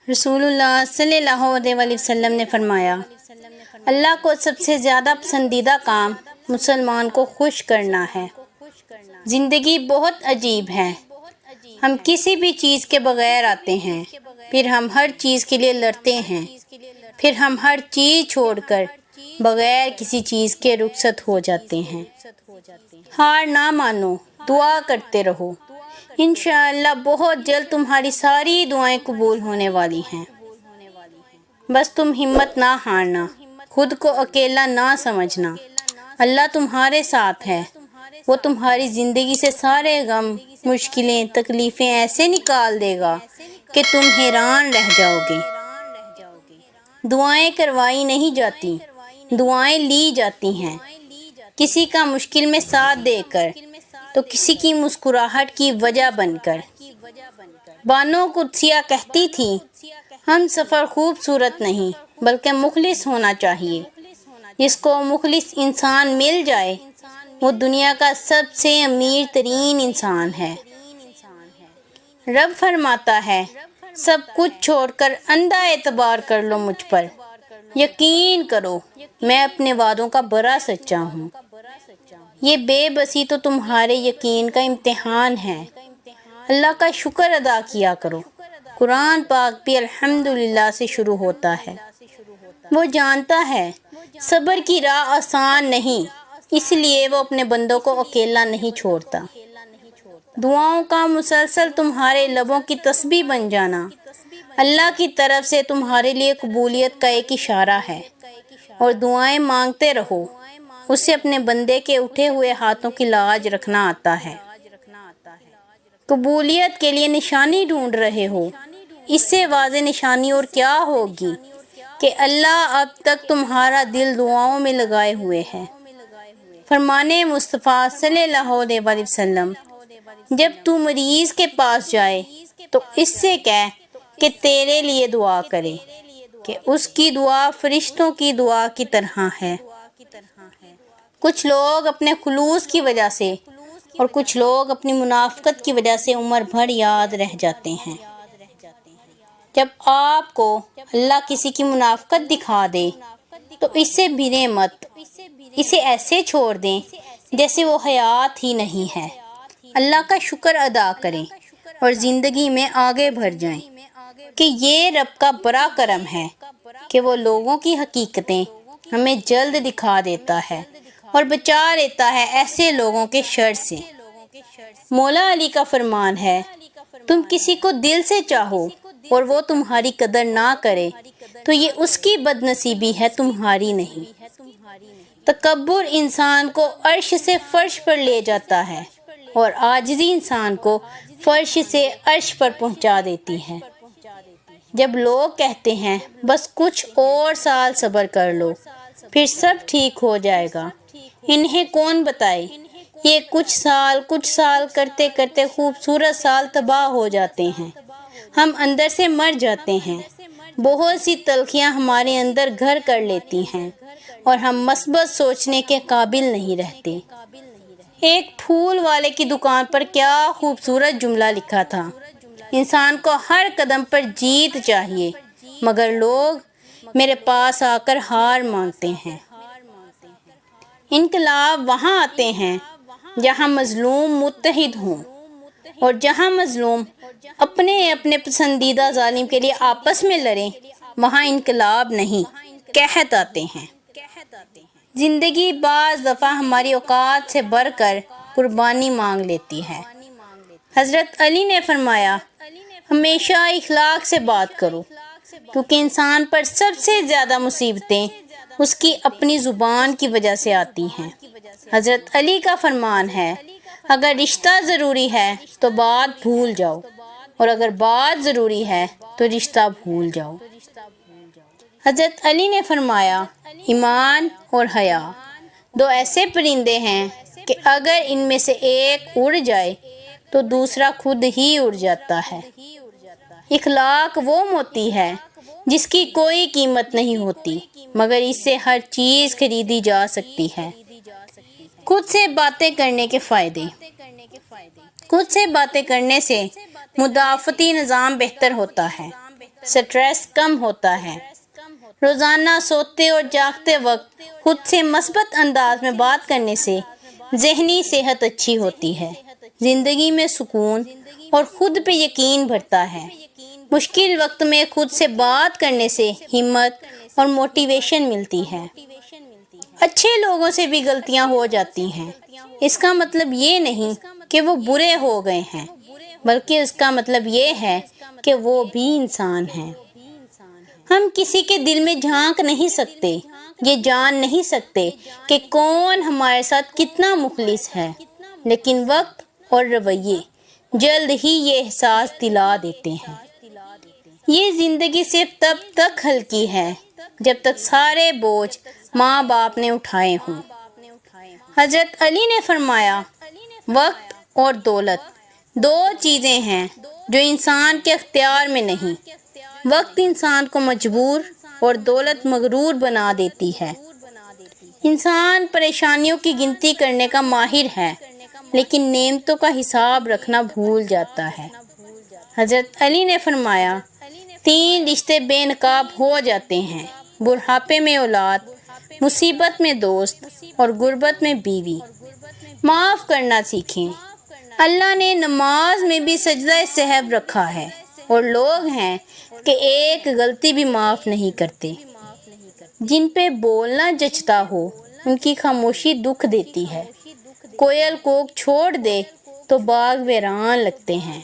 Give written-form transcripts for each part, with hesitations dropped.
رسول اللہ صلی اللہ علیہ وسلم نے فرمایا، اللہ کو سب سے زیادہ پسندیدہ کام مسلمان کو خوش کرنا ہے۔ زندگی بہت عجیب ہے۔ ہم کسی بھی چیز کے بغیر آتے ہیں، پھر ہم ہر چیز کے لیے لڑتے ہیں، پھر ہم ہر چیز چھوڑ کر بغیر کسی چیز کے رخصت ہو جاتے ہیں۔ ہار نہ مانو، دعا کرتے رہو، انشاءاللہ بہت جلد تمہاری ساری دعائیں قبول ہونے والی ہیں۔ بس تم ہمت نہ ہارنا، خود کو اکیلا نہ سمجھنا۔ اللہ تمہارے ساتھ ہے، وہ تمہاری زندگی سے سارے غم، مشکلیں، تکلیفیں ایسے نکال دے گا کہ تم حیران رہ جاؤ گے۔ دعائیں کروائی نہیں جاتی، دعائیں لی جاتی ہیں، کسی کا مشکل میں ساتھ دے کر تو کسی کی مسکراہٹ کی وجہ بن کر۔ بانو قدسیہ کہتی تھی، ہم سفر خوبصورت نہیں بلکہ مخلص ہونا چاہیے۔ جس کو مخلص انسان مل جائے وہ دنیا کا سب سے امیر ترین انسان ہے۔ رب فرماتا ہے، سب کچھ چھوڑ کر اندھا اعتبار کر لو مجھ پر، یقین کرو میں اپنے وعدوں کا بڑا سچا ہوں۔ یہ بے بسی تو تمہارے یقین کا امتحان ہے۔ اللہ کا شکر ادا کیا کرو۔ قرآن پاک بھی الحمدللہ سے شروع ہوتا ہے۔ وہ جانتا ہے صبر کی راہ آسان نہیں، اس لیے وہ اپنے بندوں کو اکیلا نہیں چھوڑتا۔ دعاؤں کا مسلسل تمہارے لبوں کی تسبیح بن جانا اللہ کی طرف سے تمہارے لیے قبولیت کا ایک اشارہ ہے۔ اور دعائیں مانگتے رہو، اسے اپنے بندے کے اٹھے ہوئے ہاتھوں کی لاج رکھنا آتا ہے۔ قبولیت کے لیے نشانی ڈھونڈ رہے ہو، اس سے واضح نشانی اور کیا ہوگی کہ اللہ اب تک تمہارا دل دعاؤں میں لگائے ہوئے ہے۔ فرمانے مصطفیٰ صلی اللہ علیہ وسلم، جب تو مریض کے پاس جائے تو اس سے کہہ کہ تیرے لیے دعا کرے، کہ اس کی دعا فرشتوں کی دعا کی طرح ہے۔ کچھ لوگ اپنے خلوص کی وجہ سے اور کچھ لوگ اپنی منافقت کی وجہ سے عمر بھر یاد رہ جاتے ہیں۔ جب آپ کو اللہ کسی کی منافقت دکھا دے تو اس سے بھرے مت، اسے ایسے چھوڑ دیں جیسے وہ حیات ہی نہیں ہے۔ اللہ کا شکر ادا کریں اور زندگی میں آگے بڑھ جائیں کہ یہ رب کا بڑا کرم ہے کہ وہ لوگوں کی حقیقتیں ہمیں جلد دکھا دیتا ہے اور بچا لیتا ہے ایسے لوگوں کے شر سے۔ مولا علی کا فرمان ہے، تم کسی کو دل سے چاہو اور وہ تمہاری قدر نہ کرے تو یہ اس کی بد نصیبی ہے، تمہاری نہیں۔ تکبر انسان کو عرش سے فرش پر لے جاتا ہے اور عاجزی انسان کو فرش سے عرش پر پہنچا دیتی ہے۔ جب لوگ کہتے ہیں بس کچھ اور سال صبر کر لو پھر سب ٹھیک ہو جائے گا، انہیں کون بتائے یہ کچھ سال کرتے کرتے خوبصورت سال تباہ ہو جاتے ہیں، ہم اندر سے مر جاتے ہیں، بہت سی تلخیاں ہمارے اندر گھر کر لیتی ہیں اور ہم مثبت سوچنے کے قابل نہیں رہتے۔ ایک پھول والے کی دکان پر کیا خوبصورت جملہ لکھا تھا، انسان کو ہر قدم پر جیت چاہیے مگر لوگ میرے پاس آ کر ہار مانگتے ہیں۔ انقلاب وہاں آتے ہیں جہاں مظلوم متحد ہوں، اور جہاں مظلوم اپنے پسندیدہ ظالم کے لیے آپس میں لڑیں وہاں انقلاب نہیں، قحط آتے ہیں۔ زندگی بعض دفعہ ہماری اوقات سے بڑھ کر قربانی مانگ لیتی ہے۔ حضرت علی نے فرمایا، ہمیشہ اخلاق سے بات کرو، کیونکہ انسان پر سب سے زیادہ مصیبتیں اس کی اپنی زبان کی وجہ سے آتی ہیں۔ حضرت علی کا فرمان ہے، اگر رشتہ ضروری ہے تو بات بھول جاؤ، اور اگر بات ضروری ہے تو رشتہ بھول جاؤ۔ حضرت علی نے فرمایا، ایمان اور حیا دو ایسے پرندے ہیں کہ اگر ان میں سے ایک اڑ جائے تو دوسرا خود ہی اڑ جاتا ہے۔ اخلاق وہ موتی ہے جس کی کوئی قیمت نہیں ہوتی مگر اس سے ہر چیز خریدی جا سکتی ہے۔ خود سے باتیں کرنے کے فائدے۔ خود سے باتیں کرنے سے مدافعتی نظام بہتر ہوتا ہے۔ سٹریس کم ہوتا ہے۔ روزانہ سوتے اور جاگتے وقت خود سے مثبت انداز میں بات کرنے سے ذہنی صحت اچھی ہوتی ہے، زندگی میں سکون اور خود پہ یقین بڑھتا ہے۔ مشکل وقت میں خود سے بات کرنے سے ہمت اور موٹیویشن ملتی ہے۔ اچھے لوگوں سے بھی غلطیاں ہو جاتی ہیں، اس کا مطلب یہ نہیں کہ وہ برے ہو گئے ہیں، بلکہ اس کا مطلب یہ ہے کہ وہ بھی انسان ہیں۔ ہم کسی کے دل میں جھانک نہیں سکتے، یہ جان نہیں سکتے کہ کون ہمارے ساتھ کتنا مخلص ہے، لیکن وقت اور رویے جلد ہی یہ احساس دلا دیتے ہیں۔ یہ زندگی صرف تب تک ہلکی ہے جب تک سارے بوجھ ماں باپ نے اٹھائے ہوں۔ حضرت علی نے فرمایا، وقت اور دولت دو چیزیں ہیں جو انسان کے اختیار میں نہیں۔ وقت انسان کو مجبور اور دولت مغرور بنا دیتی ہے۔ انسان پریشانیوں کی گنتی کرنے کا ماہر ہے، لیکن نعمتوں کا حساب رکھنا بھول جاتا ہے۔ حضرت علی نے فرمایا، 3 رشتے بے نقاب ہو جاتے ہیں، بڑھاپے میں اولاد، مصیبت میں دوست اور غربت میں بیوی۔ معاف کرنا سیکھیں۔ اللہ نے نماز میں بھی سجدہ سہو رکھا ہے، اور لوگ ہیں کہ ایک غلطی بھی معاف نہیں کرتے۔ جن پہ بولنا جچتا ہو ان کی خاموشی دکھ دیتی ہے۔ کوئل کوک چھوڑ دے تو باغ ویران لگتے ہیں۔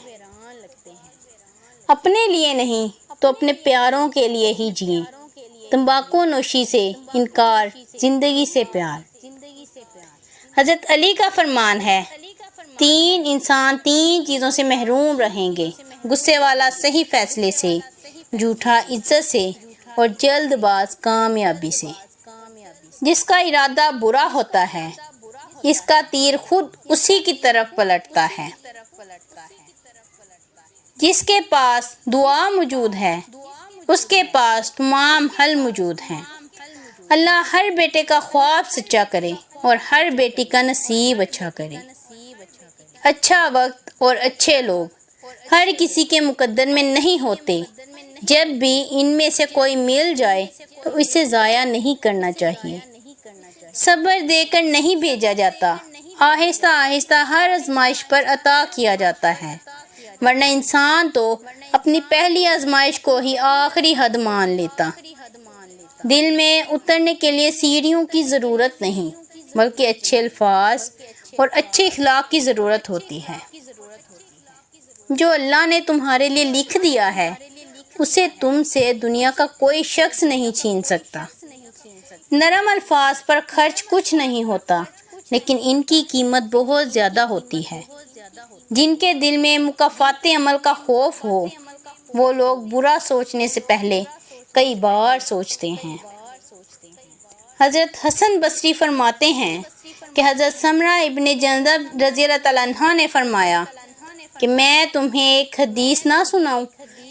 اپنے لیے نہیں تو اپنے پیاروں کے لیے ہی جئیں۔ تمباکو نوشی سے انکار، زندگی سے پیار۔ حضرت علی کا فرمان ہے، 3 انسان 3 چیزوں سے محروم رہیں گے، غصے والا صحیح فیصلے سے، جھوٹا عزت سے، اور جلد باز کامیابی سے۔ جس کا ارادہ برا ہوتا ہے، اس کا تیر خود اسی کی طرف پلٹتا ہے۔ جس کے پاس دعا موجود ہے، اس کے پاس تمام حل موجود ہیں۔ اللہ ہر بیٹے کا خواب سچا کرے اور ہر بیٹی کا نصیب اچھا کرے۔ اچھا وقت اور اچھے لوگ ہر کسی کے مقدر میں نہیں ہوتے۔ جب بھی ان میں سے کوئی مل جائے تو اسے ضائع نہیں کرنا چاہیے۔ صبر دے کر نہیں بھیجا جاتا، آہستہ آہستہ ہر آزمائش پر عطا کیا جاتا ہے، ورنہ انسان تو اپنی پہلی آزمائش کو ہی آخری حد مان لیتا۔ دل میں اترنے کے لیے سیڑھیوں کی ضرورت نہیں، بلکہ اچھے الفاظ اور اچھے اخلاق کی ضرورت ہوتی ہے۔ جو اللہ نے تمہارے لیے لکھ دیا ہے، اسے تم سے دنیا کا کوئی شخص نہیں چھین سکتا۔ نرم الفاظ پر خرچ کچھ نہیں ہوتا، لیکن ان کی قیمت بہت زیادہ ہوتی ہے۔ جن کے دل میں مکافات عمل کا خوف ہو، وہ لوگ برا سوچنے سے پہلے کئی بار سوچتے ہیں۔ حضرت حسن بصری فرماتے ہیں کہ حضرت سمرہ ابن جندب رضی اللہ تعالیٰ عنہ نے فرمایا کہ میں تمہیں ایک حدیث نہ سناؤں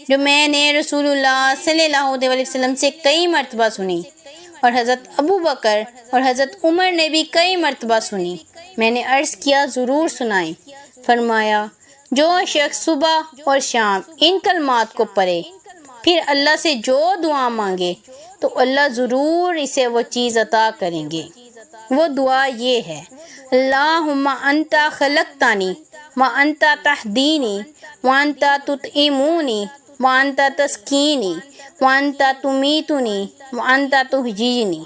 جو میں نے رسول اللہ صلی اللہ علیہ وسلم سے کئی مرتبہ سنی، اور حضرت ابو بکر اور حضرت عمر نے بھی کئی مرتبہ سنی۔ میں نے عرض کیا، ضرور سنائیں۔ فرمایا، جو شخص صبح اور شام ان کلمات کو پڑھے، پھر اللہ سے جو دعا مانگے تو اللہ ضرور اسے وہ چیز عطا کریں گے۔ وہ دعا یہ ہے، اللہم انت خلقتنی وانت تہدینی وانت تطعمونی وانت تسقینی وانت تمیتنی وانت تحیینی۔